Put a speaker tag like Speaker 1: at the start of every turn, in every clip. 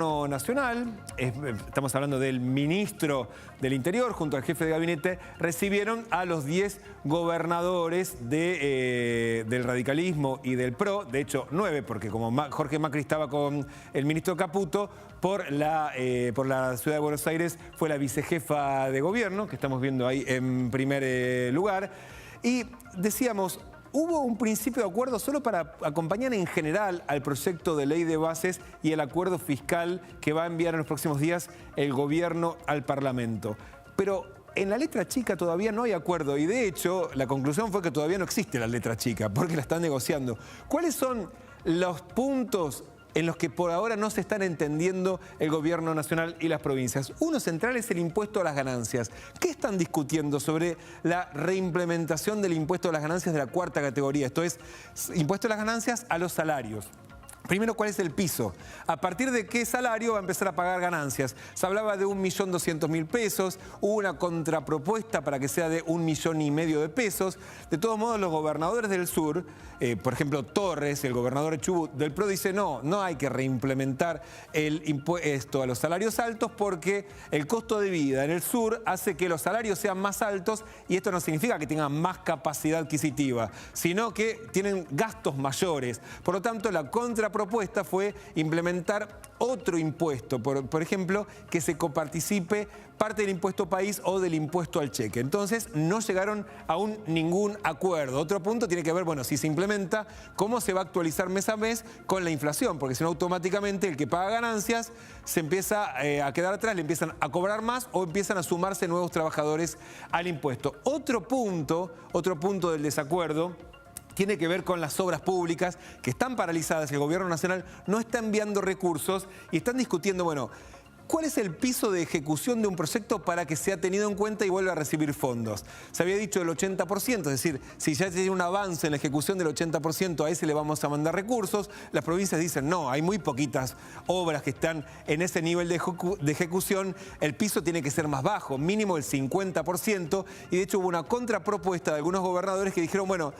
Speaker 1: Nacional, estamos hablando del ministro del Interior junto al jefe de gabinete, recibieron a los 10 gobernadores del radicalismo y del PRO, de hecho 9, porque como Jorge Macri estaba con el ministro Caputo, por la ciudad de Buenos Aires fue la vicejefa de gobierno, que estamos viendo ahí en primer lugar, y decíamos... Hubo un principio de acuerdo solo para acompañar en general al proyecto de ley de bases y el acuerdo fiscal que va a enviar en los próximos días el gobierno al Parlamento. Pero en la letra chica todavía no hay acuerdo y de hecho la conclusión fue que todavía no existe la letra chica porque la están negociando. ¿Cuáles son los puntos en los que por ahora no se están entendiendo el gobierno nacional y las provincias? Uno central es el impuesto a las ganancias. ¿Qué están discutiendo sobre la reimplementación del impuesto a las ganancias de la cuarta categoría? Esto es, impuesto a las ganancias a los salarios. Primero, ¿cuál es el piso? ¿A partir de qué salario va a empezar a pagar ganancias? Se hablaba de 1.200.000 pesos, hubo una contrapropuesta para que sea de 1,5 millones de pesos. De todos modos, los gobernadores del sur, por ejemplo Torres, el gobernador de Chubut del PRO, dice no hay que reimplementar el impuesto a los salarios altos porque el costo de vida en el sur hace que los salarios sean más altos y esto no significa que tengan más capacidad adquisitiva, sino que tienen gastos mayores. Por lo tanto, la contrapropuesta fue implementar otro impuesto, por ejemplo, que se coparticipe parte del impuesto país o del impuesto al cheque. Entonces, no llegaron aún ningún acuerdo. Otro punto tiene que ver, bueno, si se implementa, cómo se va a actualizar mes a mes con la inflación, porque si no, automáticamente el que paga ganancias se empieza a quedar atrás, le empiezan a cobrar más o empiezan a sumarse nuevos trabajadores al impuesto. Otro punto del desacuerdo tiene que ver con las obras públicas que están paralizadas. El gobierno nacional no está enviando recursos y están discutiendo, bueno, ¿cuál es el piso de ejecución de un proyecto para que sea tenido en cuenta y vuelva a recibir fondos? Se había dicho el 80%, es decir, si ya tiene un avance en la ejecución del 80%, a ese le vamos a mandar recursos. Las provincias dicen, no, hay muy poquitas obras que están en ese nivel de ejecución, el piso tiene que ser más bajo, mínimo el 50%, y de hecho hubo una contrapropuesta de algunos gobernadores que dijeron, bueno,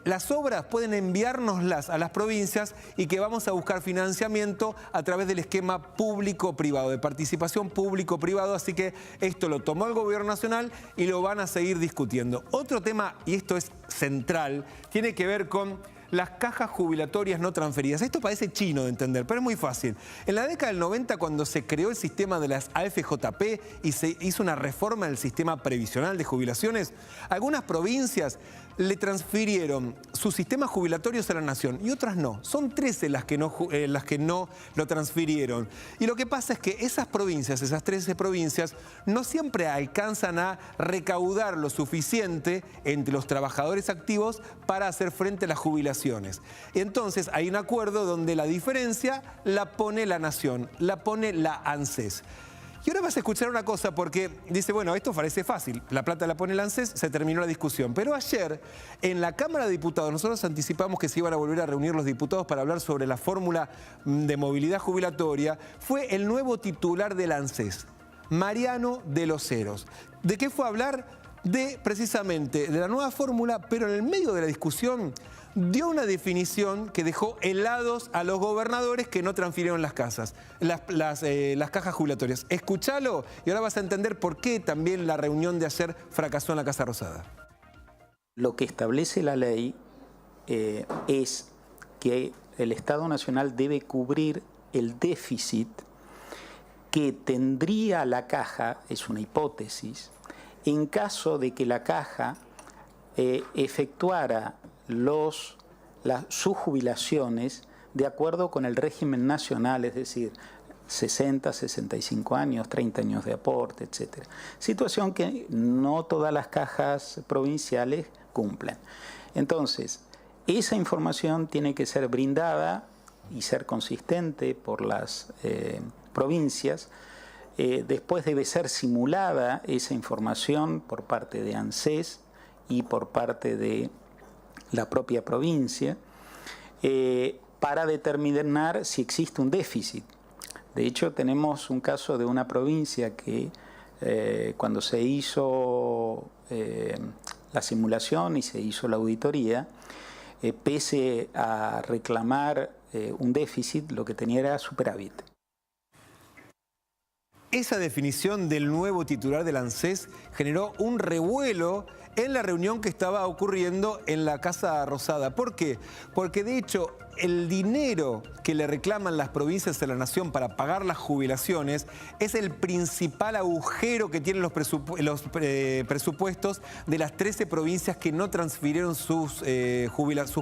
Speaker 1: las obras pueden enviárnoslas a las provincias y que vamos a buscar financiamiento a través del esquema público-privado, de participación público-privado, así que esto lo tomó el gobierno nacional y lo van a seguir discutiendo. Otro tema, y esto es central, tiene que ver con las cajas jubilatorias no transferidas. Esto parece chino de entender, pero es muy fácil. En la década del 90, cuando se creó el sistema de las AFJP y se hizo una reforma del sistema previsional de jubilaciones, algunas provincias le transfirieron sus sistemas jubilatorios a la nación y otras no. Son 13 las que no lo transfirieron. Y lo que pasa es que esas provincias, esas 13 provincias, no siempre alcanzan a recaudar lo suficiente entre los trabajadores activos para hacer frente a las jubilaciones. Entonces hay un acuerdo donde la diferencia la pone la nación, la pone la ANSES. Y ahora vas a escuchar una cosa porque dice, bueno, esto parece fácil, la plata la pone el ANSES, se terminó la discusión. Pero ayer, en la Cámara de Diputados, nosotros anticipamos que se iban a volver a reunir los diputados para hablar sobre la fórmula de movilidad jubilatoria, fue el nuevo titular del ANSES, Mariano de los Heros. ¿De qué fue a hablar? Precisamente de la nueva fórmula, pero en el medio de la discusión dio una definición que dejó helados a los gobernadores que no transfirieron las cajas jubilatorias. Escuchalo y ahora vas a entender por qué también la reunión de ayer fracasó en la Casa Rosada.
Speaker 2: Lo que establece la ley es que el Estado Nacional debe cubrir el déficit que tendría la caja, es una hipótesis, en caso de que la caja efectuara sus jubilaciones de acuerdo con el régimen nacional, es decir, 60, 65 años, 30 años de aporte, etc. Situación que no todas las cajas provinciales cumplen. Entonces, esa información tiene que ser brindada y ser consistente por las provincias. Después debe ser simulada esa información por parte de ANSES y por parte de la propia provincia para determinar si existe un déficit. De hecho, tenemos un caso de una provincia que cuando se hizo la simulación y se hizo la auditoría, pese a reclamar un déficit, lo que tenía era superávit.
Speaker 1: esa definición del nuevo titular del ANSES generó un revuelo en la reunión que estaba ocurriendo en la Casa Rosada. ¿Por qué? Porque de hecho el dinero que le reclaman las provincias a la Nación para pagar las jubilaciones es el principal agujero que tienen los presupuestos de las 13 provincias que no transfirieron sus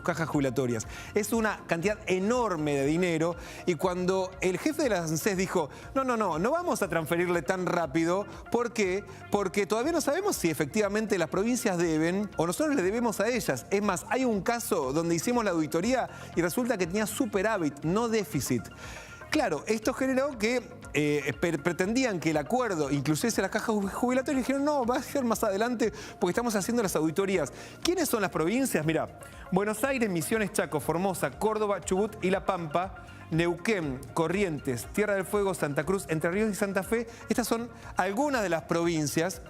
Speaker 1: cajas jubilatorias. Es una cantidad enorme de dinero y cuando el jefe de la ANSES dijo no vamos a transferirle tan rápido. ¿Por qué? Porque todavía no sabemos si efectivamente las provincias deben o nosotros le debemos a ellas. Es más, hay un caso donde hicimos la auditoría y resulta que tenía superávit, no déficit. Claro, esto generó que pretendían que el acuerdo incluyese las cajas jubilatorias y dijeron, no, va a ser más adelante porque estamos haciendo las auditorías. ¿Quiénes son las provincias? Mirá, Buenos Aires, Misiones, Chaco, Formosa, Córdoba, Chubut y La Pampa, Neuquén, Corrientes, Tierra del Fuego, Santa Cruz, Entre Ríos y Santa Fe. Estas son algunas de las provincias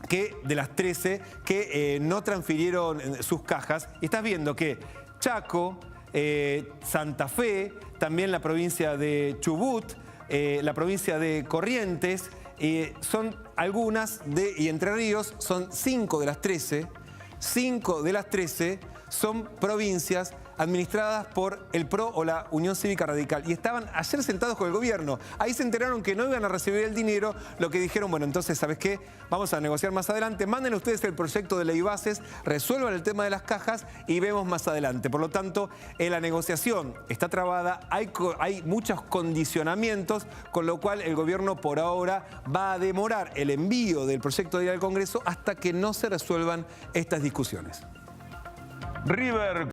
Speaker 1: de las 13 que no transfirieron sus cajas. Y estás viendo que Chaco, Santa Fe, también la provincia de Chubut, la provincia de Corrientes, son algunas y Entre Ríos son 5 de las 13. 5 de las 13 son provincias administradas por el PRO o la Unión Cívica Radical. Y estaban ayer sentados con el gobierno. Ahí se enteraron que no iban a recibir el dinero, lo que dijeron, bueno, entonces, ¿sabes qué? Vamos a negociar más adelante. Manden ustedes el proyecto de ley bases, resuelvan el tema de las cajas y vemos más adelante. Por lo tanto, la negociación está trabada, hay muchos condicionamientos, con lo cual el gobierno por ahora va a demorar el envío del proyecto de ley al Congreso hasta que no se resuelvan estas discusiones.
Speaker 3: River